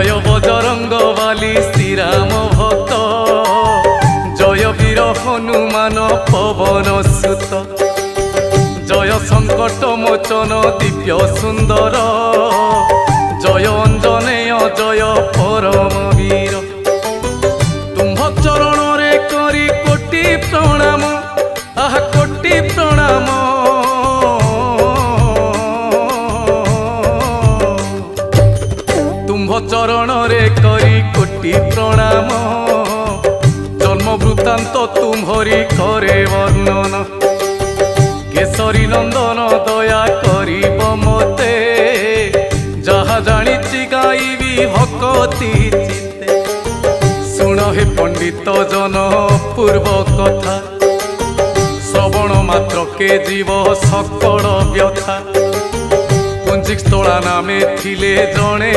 জয় বজরঙ্গ বালি শ্রীরাম ভক্ত, জয় বীর হনুমান পবন সুত, জয় সংকট মোচন দিব্য সুন্দর, জয় অঞ্জনেয় জয় পরম বীর। তুম্ভ চরণরে করি কোটি প্রণাম, আহ কোটি প্রণাম। তুম্ভ চরণরে করি কোটি প্রণাম, জন্ম বৃত্তান্ত তুম্ভরি করে বর্ণন। কেশরী নন্দন দয়া করিব মতে, যাহা জানিছি গাইবি ভকতি চিতে। শুণ হে পণ্ডিত জন পূর্ব কথা, শ্রবণ মাত্রকে জীব সকল ব্যথা। পুঞ্জিক স্থলা নামে থিলে জଣେ